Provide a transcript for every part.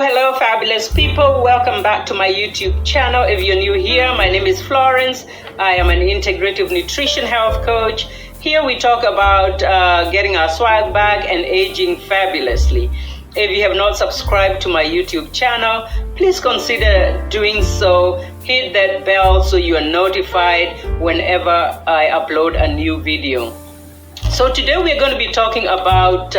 Hello, fabulous people. Welcome back to my YouTube channel. If you're new here, my name is Florence. I am an integrative nutrition health coach. Here we talk about getting our swag back and aging fabulously. If you have not subscribed to my YouTube channel, please consider doing so. Hit that bell so you are notified whenever I upload a new video. So today we're going to be talking about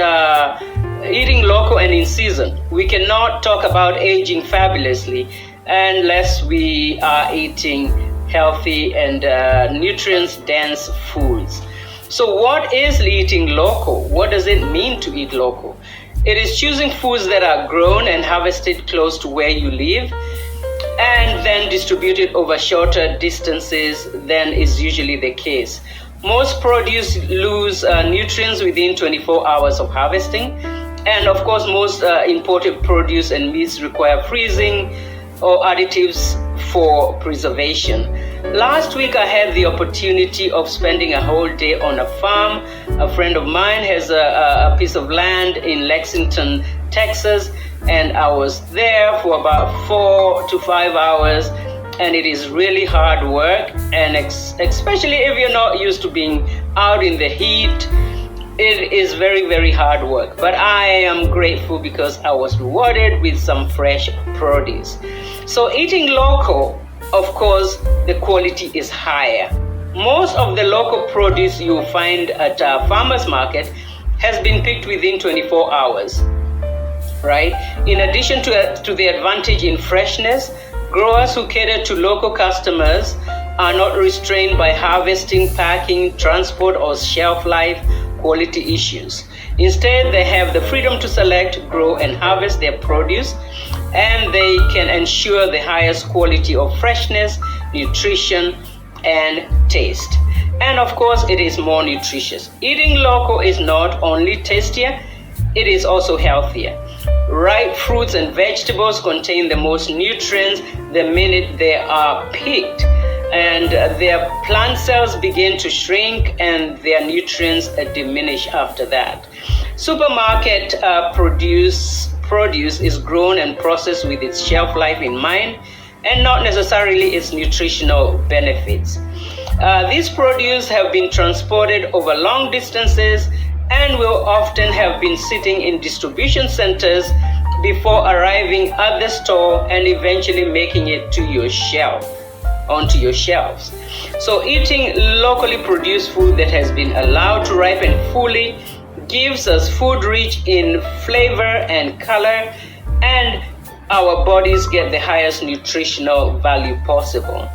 eating local and in season. We cannot talk about aging fabulously unless we are eating healthy and nutrients-dense foods. So what is eating local? What does it mean to eat local? It is choosing foods that are grown and harvested close to where you live and then distributed over shorter distances than is usually the case. Most produce lose nutrients within 24 hours of harvesting. And of course, most imported produce and meats require freezing or additives for preservation. Last week, I had the opportunity of spending a whole day on a farm. A friend of mine has a piece of land in Lexington, Texas, and I was there for about 4 to 5 hours. And it is really hard work, and especially if you're not used to being out in the heat, it is very, very hard work. But I am grateful because I was rewarded with some fresh produce. So eating local, of course, the quality is higher. Most of the local produce you find at a farmer's market has been picked within 24 hours, right? In addition to the advantage in freshness, growers who cater to local customers are not restrained by harvesting, packing, transport, or shelf life quality issues. Instead, they have the freedom to select, grow, and harvest their produce, and they can ensure the highest quality of freshness, nutrition, and taste. And of course, it is more nutritious. Eating local is not only tastier, it is also healthier. Ripe fruits and vegetables contain the most nutrients the minute they are picked, and their plant cells begin to shrink and their nutrients diminish after that. Supermarket produce is grown and processed with its shelf life in mind and not necessarily its nutritional benefits. These produce have been transported over long distances and will often have been sitting in distribution centers before arriving at the store and eventually making it to your onto your shelves. So eating locally produced food that has been allowed to ripen fully gives us food rich in flavor and color, and our bodies get the highest nutritional value possible.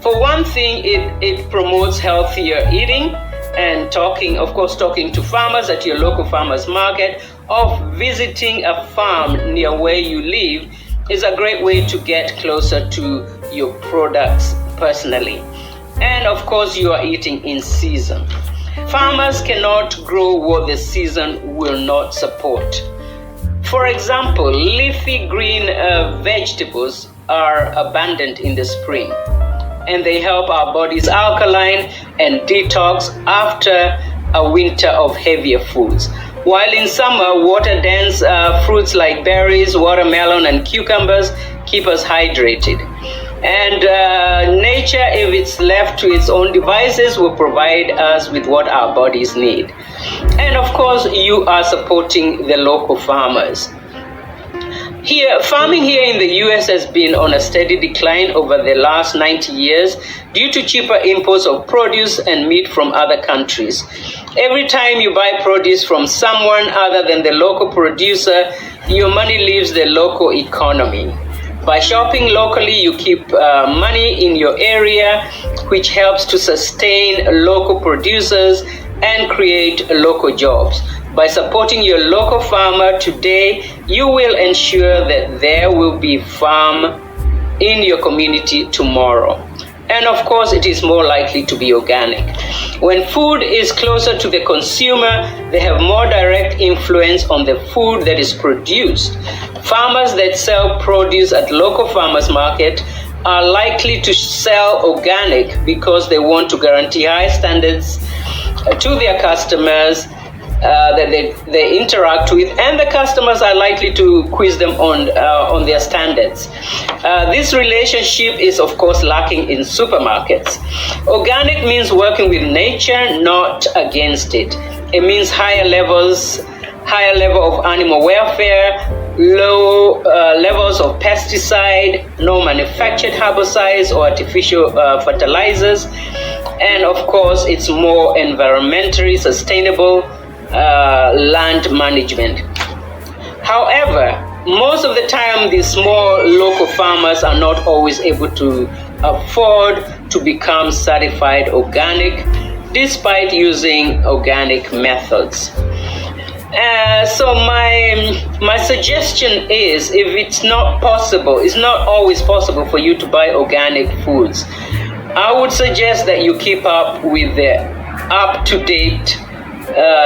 For one thing, it promotes healthier eating. And talking to farmers at your local farmers market, or visiting a farm near where you live is a great way to get closer to your products personally. And of course, you are eating in season. Farmers cannot grow what the season will not support. For example, leafy green vegetables are abundant in the spring, and they help our bodies alkaline and detox after a winter of heavier foods. While in summer, water-dense fruits like berries, watermelon, and cucumbers keep us hydrated. And nature, if it's left to its own devices, will provide us with what our bodies need. And of course, you are supporting the local farmers. Farming here in the US has been on a steady decline over the last 90 years due to cheaper imports of produce and meat from other countries. Every time you buy produce from someone other than the local producer, your money leaves the local economy. By shopping locally, you keep money in your area, which helps to sustain local producers and create local jobs. By supporting your local farmer today, you will ensure that there will be farm in your community tomorrow. And of course, it is more likely to be organic. When food is closer to the consumer, they have more direct influence on the food that is produced. Farmers that sell produce at local farmers market are likely to sell organic because they want to guarantee high standards to their customers that they interact with, and the customers are likely to quiz them on their standards. This relationship is, of course, lacking in supermarkets. Organic means working with nature, not against it. It means higher level of animal welfare, low levels of pesticide, no manufactured herbicides or artificial fertilizers, and of course it's more environmentally sustainable land management. However, most of the time these small local farmers are not always able to afford to become certified organic despite using organic methods. So my suggestion is, if it's not always possible for you to buy organic foods, I would suggest that you keep up with the up-to-date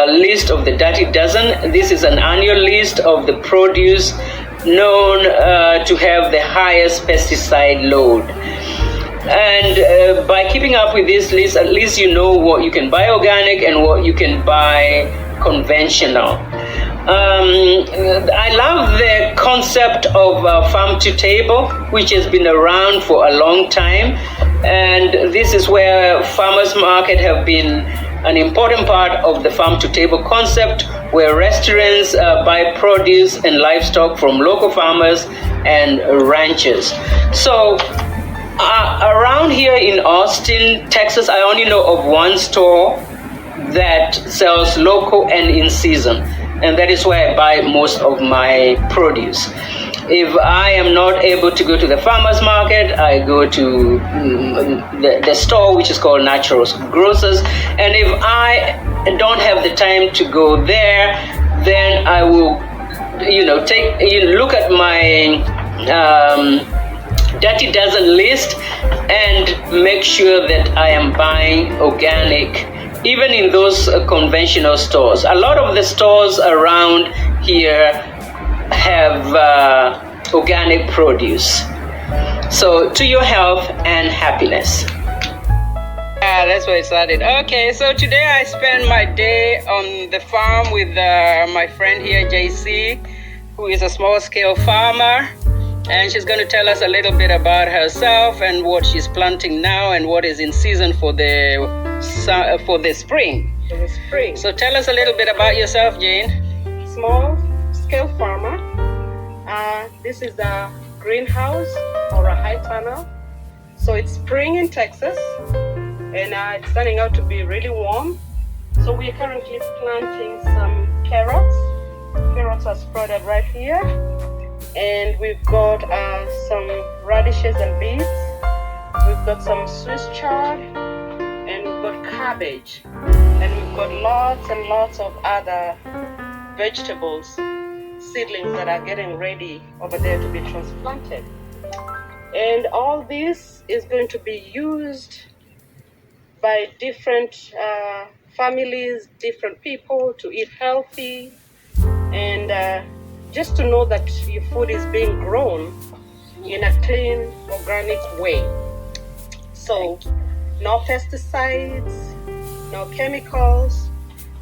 list of the Dirty Dozen. This is an annual list of the produce known to have the highest pesticide load. And by keeping up with this list, at least you know what you can buy organic and what you can buy conventional. I love the concept of farm to table, which has been around for a long time, and this is where farmers market have been an important part of the farm to table concept, where restaurants buy produce and livestock from local farmers and ranchers. So around here in Austin, Texas, I only know of one store that sells local and in season, and that is where I buy most of my produce. If I am not able to go to the farmer's market, I go to the store, which is called Natural Grocers. And if I don't have the time to go there, then I will, look at my Dirty Dozen list and make sure that I am buying organic, even in those conventional stores. A lot of the stores around here have organic produce. So to your health and happiness. That's where it started. Okay, so today I spent my day on the farm with my friend here, JC, who is a small-scale farmer, and she's going to tell us a little bit about herself and what she's planting now and what is in season for the spring. For the spring. So tell us a little bit about yourself, Jane. Small-scale farmer. This is a greenhouse or a high tunnel. So it's spring in Texas, and it's turning out to be really warm. So we are currently planting some carrots. Carrots are spread right here. And we've got some radishes and beets. We've got some Swiss chard, and we've got cabbage. And we've got lots and lots of other vegetables, seedlings that are getting ready over there to be transplanted. And all this is going to be used by different families, different people to eat healthy, and just to know that your food is being grown in a clean, organic way. So no pesticides, no chemicals,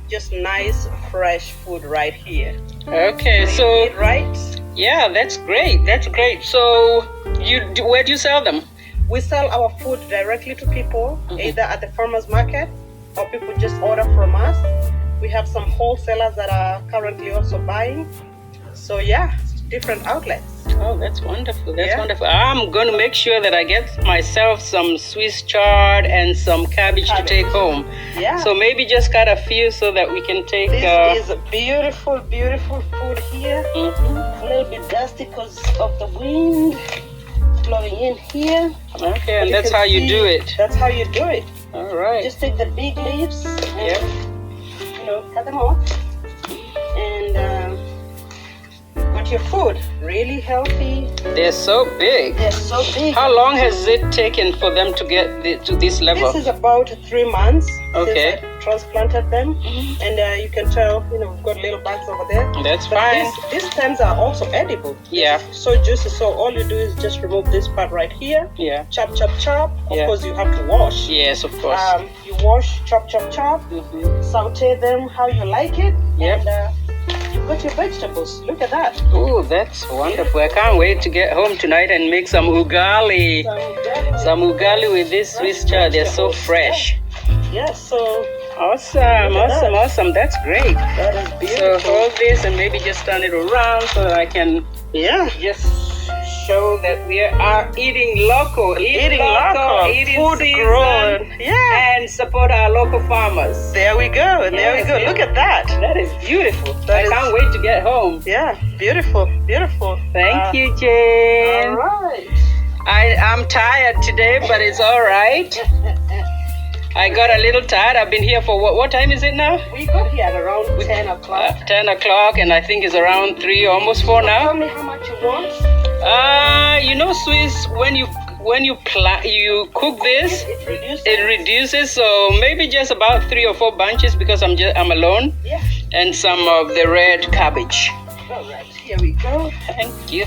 just nice, fresh food right here. Okay, so right? Yeah, that's great. That's great. So where do you sell them? We sell our food directly to people, either at the farmers market or people just order from us. We have some wholesalers that are currently also buying. So yeah, different outlets. Oh, that's wonderful. That's wonderful. I'm going to make sure that I get myself some Swiss chard and some cabbage to take home. Yeah. So maybe just cut a few so that we can take... This is a beautiful, beautiful food here. A little bit dusty because of the wind blowing in here. Okay, and that's how you do it. That's how you do it. All right. Just take the big leaves and cut them off. And got your food. Really healthy. They're so big. They're so big. How long has it taken for them to get to this level? This is about 3 months Okay. since I transplanted them. And you can tell, we've got little bugs over there. That's But fine. These stems are also edible. Yeah. It's so juicy. So all you do is just remove this part right here. Yeah. Chop, chop, chop. Of Yeah. course, you have to wash. Yes, of course. You wash, chop, chop, chop. Saute them how you like it. Yep. And you've got your vegetables. Look at that. Oh, that's wonderful. I can't wait to get home tonight and make some ugali. Some ugali with this Swiss chard. They're so fresh. Yes, so Awesome. That's great. that is So beautiful. hold this and maybe just turn it around so that I can just show that we are eating local. Eating local. Eating Food season, grown. Yeah. and support our local farmers. There we go. And there we Yes, go. yes. Look at that. That is beautiful. That I is- can't wait to get home. Yeah. Beautiful. Beautiful. Thank you, Jane. All right. I'm tired today, but it's all right. I got a little tired. I've been here for what time is it now? We got here at around 10 o'clock. 10 o'clock, and I think it's around 3, almost 4 Tell now. me how much you want. Swiss, when you cook this, It reduces. it reduces. So maybe just about 3 or 4 bunches because I'm alone, Yeah. and some of the red cabbage. All right. Here we go.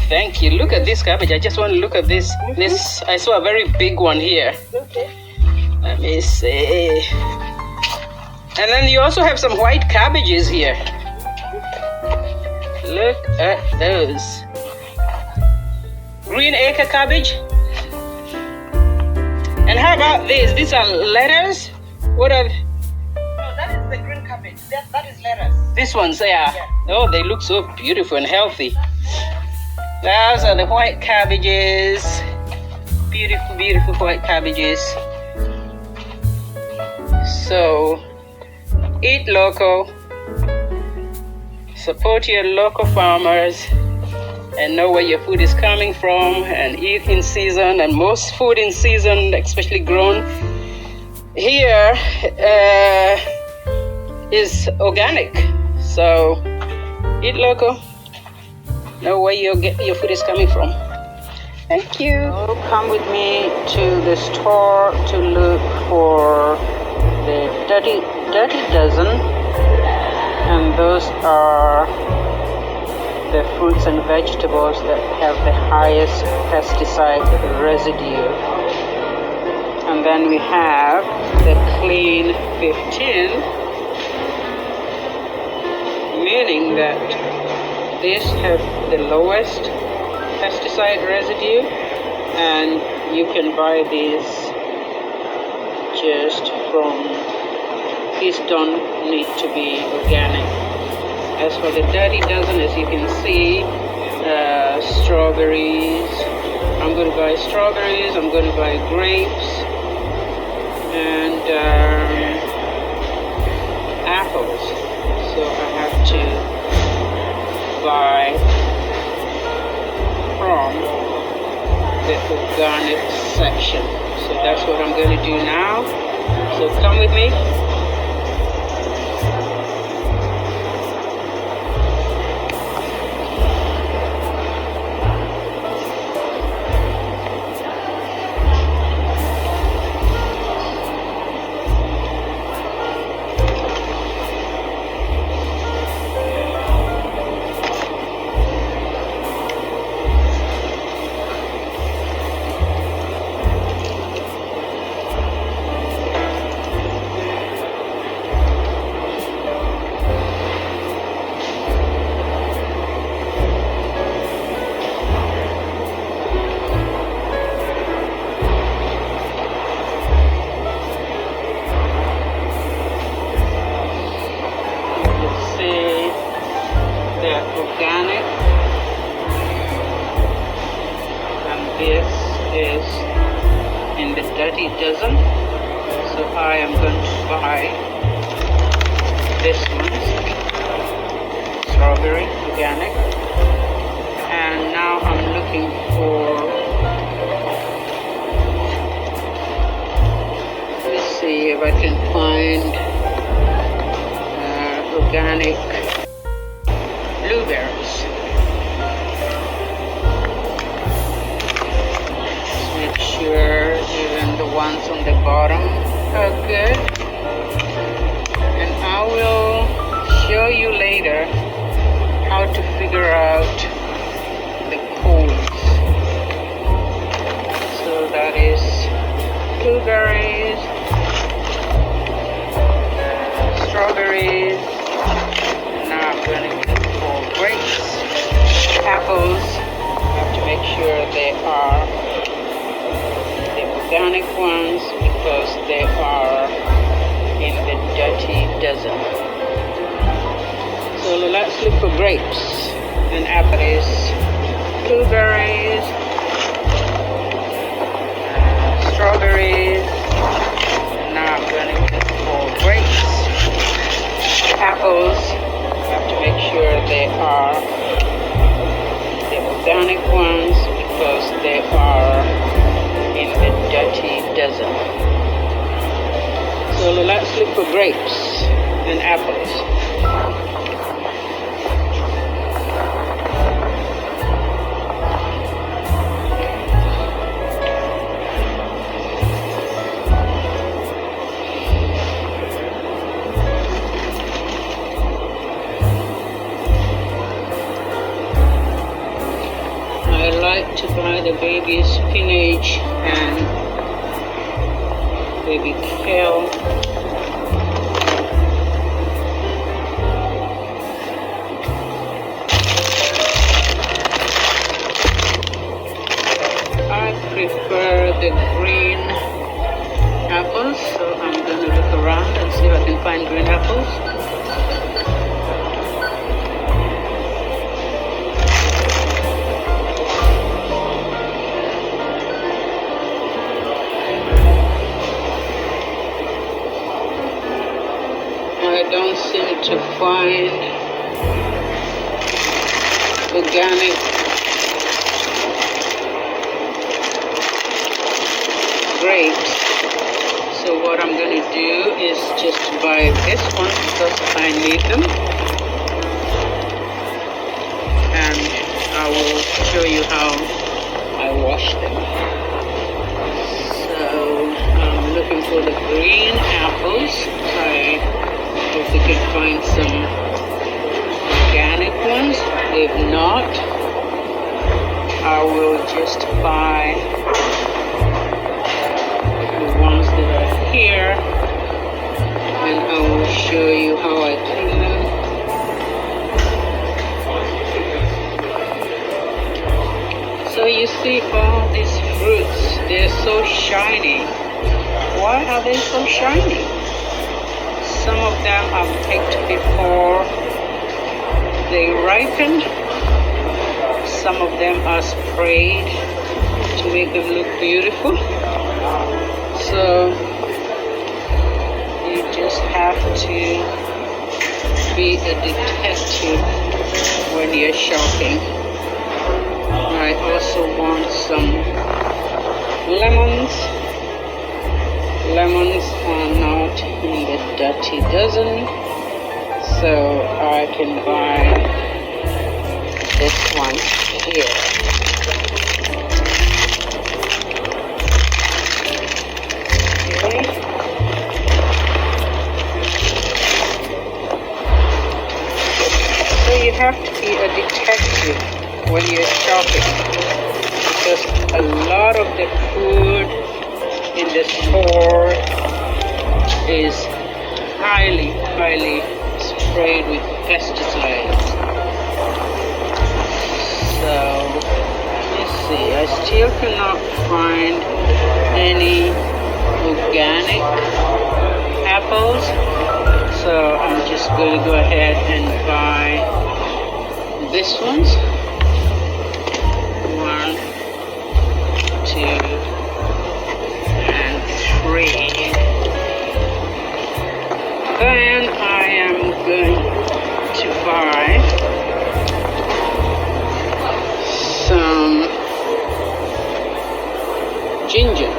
Thank you. Look at this cabbage. I just want to look at this. This I saw a very big one here. Okay. Let me see. And then you also have some white cabbages here. Look at those. Green acre cabbage. And how about this? These are lettuce? What are No, that is the green cabbage. That is lettuce. these ones? Yeah. Oh, they look so beautiful and healthy. Those are the white cabbages. Beautiful white cabbages. So, eat local, support your local farmers, and know where your food is coming from, and eat in season. And most food in season, especially grown here, is organic. So, eat local, know where your food is coming from. Thank you. Come with me to the store to look for the dirty dozen, and those are the fruits and vegetables that have the highest pesticide residue. And then we have the clean 15, meaning that these have the lowest pesticide residue, and you can buy these just from, these don't need to be organic. As for the dirty dozen, as you can see, strawberries, I'm going to buy strawberries, I'm going to buy grapes, and apples. So I have to buy from the organic section. So that's what I'm going to do now. So come with me. Organic, and this is in the dirty dozen. So I am going to buy this one, strawberry organic, and now I'm looking for, let's see if I can find organic blueberries. ones on the bottom are good. And I will show you later how to figure out the codes. So that is blueberries, strawberries. Now I'm going to look for grapes, apples. I have to make sure they are the organic ones because they are in the dirty dozen. So let's look for grapes and apples, blueberries, strawberries. Now I'm going to look for grapes, apples. I have to make sure they are the organic ones because they are in the dirty dozen. So let's look for grapes and apples. I like to buy the baby spinach and baby kale. I prefer the green apples, so I'm going to look around and see if I can find green apples. I don't seem to find organic grapes. So what I'm going to do is just buy this one because I need them. And I will show you how I wash them. So I'm looking for the green apples. I hope we can find some organic ones. If not, I will just buy the ones that are here and I will show you how I clean them. So you see all these fruits, they're so shiny. Why are they so shiny? Some of them I've picked before they ripened. Some of them are sprayed to make them look beautiful. So you just have to be a detective when you're shopping. I also want some lemons. Lemons are not in the dirty dozen, so I can buy this one here. Okay. So you have to be a detective when you're shopping because a lot of the food in the store is highly sprayed with pesticides. So let me see, I still cannot find any organic apples, so I'm just going to go ahead and buy this ones. 1, 2, and 3. Then I am going to buy some ginger.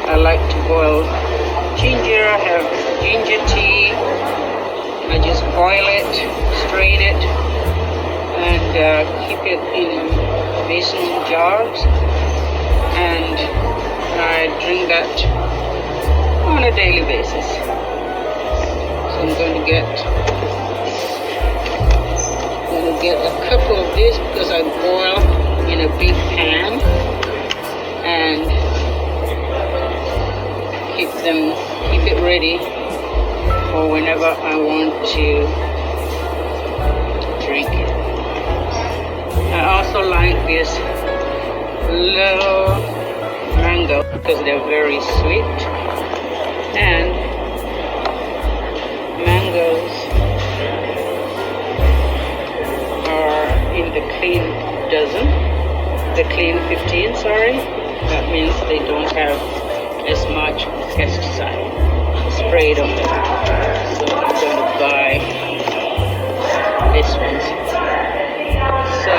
I like to boil ginger. I have ginger tea. I just boil it, strain it, and keep it in mason jars. And I drink that on a daily basis. So I'm going to get a couple of these because I boil in a big pan and keep it ready for whenever I want to drink it. I also like this little mango because they're very sweet, and mangoes are in the clean dozen, the clean 15, sorry. That means they don't have as much pesticide sprayed on them. So I'm going to buy this one. So